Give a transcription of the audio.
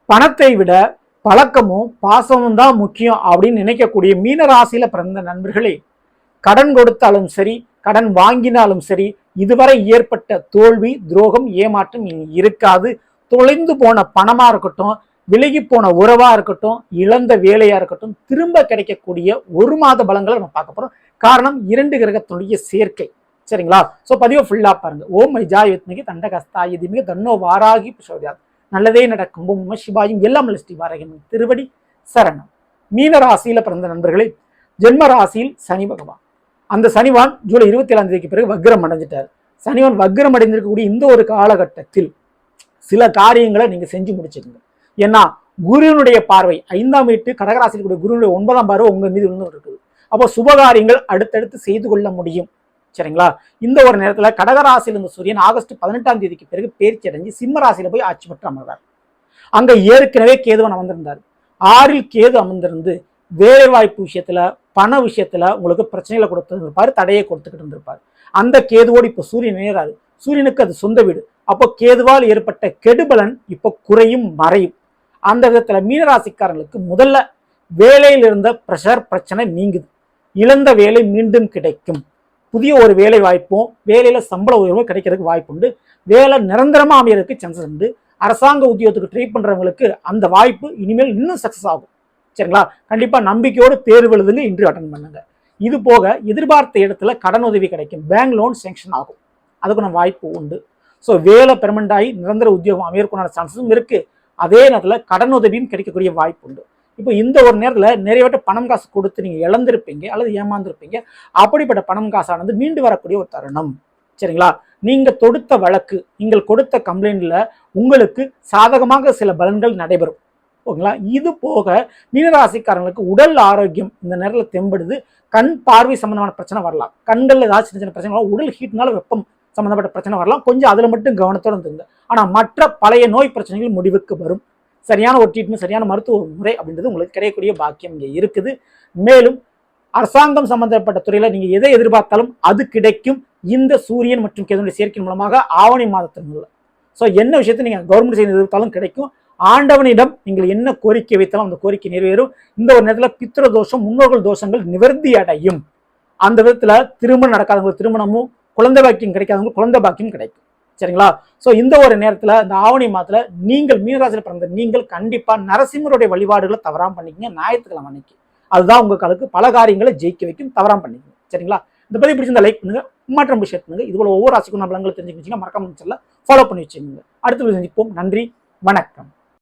பணத்தை விட பழக்கமும் பாசமும் தான் முக்கியம் அப்படின்னு நினைக்கக்கூடிய மீன ராசியில பிறந்த நண்பர்களே, கடன் கொடுத்தாலும் சரி, கடன் வாங்கினாலும் சரி, இதுவரை ஏற்பட்ட தோல்வி, துரோகம், ஏமாற்றம் இனி இருக்காது. தொலைந்து போன பணமா இருக்கட்டும், விலகி போன உறவா இருக்கட்டும், இழந்த வேலையா இருக்கட்டும், திரும்ப கிடைக்கக்கூடிய ஒரு மாத பலங்களை நம்ம பார்க்க போறோம். காரணம் 2 கிரகத்தினுடைய சேர்க்கை. சரிங்களா? ஸோ பதிவை ஃபுல்லா பாருங்க. ஓம் மைஜாய் வித்மிகி தண்டகஸ்தாய திமிகி தன்னோ வாராகி பிரசோதயாத். நல்லதே நடக்கும். ஓம் சிவாயும் எல்லாம் ஸ்ரீ வாராகின் திருவடி சரணம். மீன ராசியில பிறந்த நண்பர்களே, ஜென்ம ராசியில் சனி பகவான். அந்த சனிவான் ஜூலை 27ஆம் தேதிக்கு பிறகு வக்ரம் அடைஞ்சிட்டார். சனிவான் வக்ரம் அடைந்திருக்கக்கூடிய இந்த ஒரு காலகட்டத்தில் சில காரியங்களை நீங்க செஞ்சு முடிச்சுக்கோங்க. ஏன்னா குருவினுடைய பார்வை 5ஆம் வீட்டு கடகராசியில் கூடிய குருவினுடைய 9ஆம் பார்வை உங்க மீது விழுந்து இருக்குது. அப்போ சுபகாரியங்கள் அடுத்தடுத்து செய்து கொள்ள முடியும். சரிங்களா? இந்த ஒரு நேரத்தில் கடகராசியில் இருந்த சூரியன் ஆகஸ்ட் 18ஆம் தேதிக்கு பிறகு பேர்ச்சி அடைஞ்சு சிம்ம ராசியில போய் ஆட்சி பெற்று அமர்ந்தார். அங்க ஏற்கனவே கேதுவன் அமர்ந்திருந்தார். 6ல் கேது அமர்ந்திருந்து வேலை வாய்ப்பு விஷயத்துல, பண விஷயத்துல உங்களுக்கு பிரச்சனைகளை கொடுத்துருப்பாரு, தடையை கொடுத்துக்கிட்டு இருந்திருப்பாரு. அந்த கேதுவோடு இப்போ சூரியன் இணைகிறாரு. சூரியனுக்கு அது சொந்த வீடு. அப்போ கேதுவால் ஏற்பட்ட கெடுபலன் இப்போ குறையும் மறையும். அந்த விதத்துல மீனராசிக்காரங்களுக்கு முதல்ல வேலையில் இருந்த பிரச்சனை நீங்குது. இழந்த வேலை மீண்டும் கிடைக்கும். புதிய ஒரு வேலை வாய்ப்பும் வேலையில சம்பள உயர்வும் கிடைக்கிறதுக்கு வாய்ப்பு உண்டு. வேலை நிரந்தரமா அமையறதுக்கு சான்சஸ் உண்டு. அரசாங்க உத்தியோகத்துக்கு ட்ரை பண்றவங்களுக்கு அந்த வாய்ப்பு இனிமேல் இன்னும் சக்சஸ் ஆகும். சரிங்களா? கண்டிப்பா நம்பிக்கையோடு தேர்வு எழுதுங்க, இன்டர்வியூ அட்டன் பண்ணுங்க. இது போக எதிர்பார்த்த இடத்துல கடன் உதவி கிடைக்கும். பேங்க் லோன் சேங்ஷன் ஆகும். அதுக்கான வாய்ப்பு உண்டு. ஸோ வேலை பெர்மனண்ட் ஆகி நிரந்தர உத்தியோகம் அமையறதுக்கான சான்சஸும் இருக்கு. அதே நேரத்தில் கடன் உதவியும் கிடைக்கக்கூடிய வாய்ப்பு உண்டு. இப்போ இந்த ஒரு நேரத்தில் நிறைவேற்ற பணம் காசு கொடுத்து நீங்கள் இழந்திருப்பீங்க அல்லது ஏமாந்துருப்பீங்க. அப்படிப்பட்ட பணம் காசானது மீண்டு வரக்கூடிய ஒரு தருணம். சரிங்களா? நீங்க தொடுத்த வழக்கு, நீங்கள் கொடுத்த கம்ப்ளைண்ட்ல உங்களுக்கு சாதகமாக சில பலன்கள் நடைபெறும். ஓகேங்களா? இது போக மீனராசிக்காரங்களுக்கு உடல் ஆரோக்கியம் இந்த நேரத்தில் தெம்படுது. கண் பார்வை சம்பந்தமான பிரச்சனை வரலாம். கண்கள் ஏதாச்சும் சின்ன சின்ன பிரச்சனை வரலாம். உடல் ஹீட்னால வெப்பம் சம்பந்தப்பட்ட பிரச்சனை வரலாம். கொஞ்சம் அதுல மட்டும் கவனத்தோடு இருந்துங்க. ஆனா மற்ற பழைய நோய் பிரச்சனைகள் முடிவுக்கு வரும். சரியான ஒரு ட்ரீட்மெண்ட், சரியான மருத்துவ முறை அப்படின்றது உங்களுக்கு கிடைக்கக்கூடிய பாக்கியம் இங்கே இருக்குது. மேலும் அரசாங்கம் சம்பந்தப்பட்ட துறையில நீங்க எதை எதிர்பார்த்தாலும் அது கிடைக்கும். இந்த சூரியன் மற்றும் கேதுனுடைய சேர்க்கை மூலமாக ஆவணி மாதத்தின் மூலம். ஸோ என்ன விஷயத்தை நீங்க கவர்மெண்ட் செய்து எதிர்த்தாலும் கிடைக்கும். ஆண்டவனிடம் நீங்கள் என்ன கோரிக்கை வைத்தாலும் அந்த கோரிக்கை நிறைவேறும். இந்த ஒரு நேரத்தில் பித்திர தோஷம், முன்னோர்கள் தோஷங்கள் நிவர்த்தி அடையும். அந்த விதத்துல திருமணம் நடக்காதவங்களுக்கு திருமணமும், குழந்தை பாக்கியம் கிடைக்காதவங்க குழந்தை பாக்கியம் கிடைக்கும். சரிங்களா? ஸோ இந்த ஒரு நேரத்தில் இந்த ஆவணி மாதத்துல நீங்கள் மீனராசியில் பிறந்த நீங்கள் கண்டிப்பா நரசிம்மருடைய வழிபாடுகளை தவறாம பண்ணிக்கங்க. ஞாயிற்றுக்கிழமை அன்னைக்கு அதுதான் உங்களுக்கு பல காரியங்களை ஜெயிக்க வைக்கும். தவறாம பண்ணிக்கங்க. சரிங்களா? இந்த பதிவு பிடிச்சிருந்தா லைக் பண்ணுங்க, மாற்றம் ஷேர் பண்ணுங்க. இது போல ஒவ்வொரு ராசிக்கும் பலன்களை தெரிஞ்சுக்கிட்டீங்கன்னா மறக்காம ஃபாலோ பண்ணி வச்சுக்கோங்க. அடுத்த சந்திப்போம். நன்றி, வணக்கம்.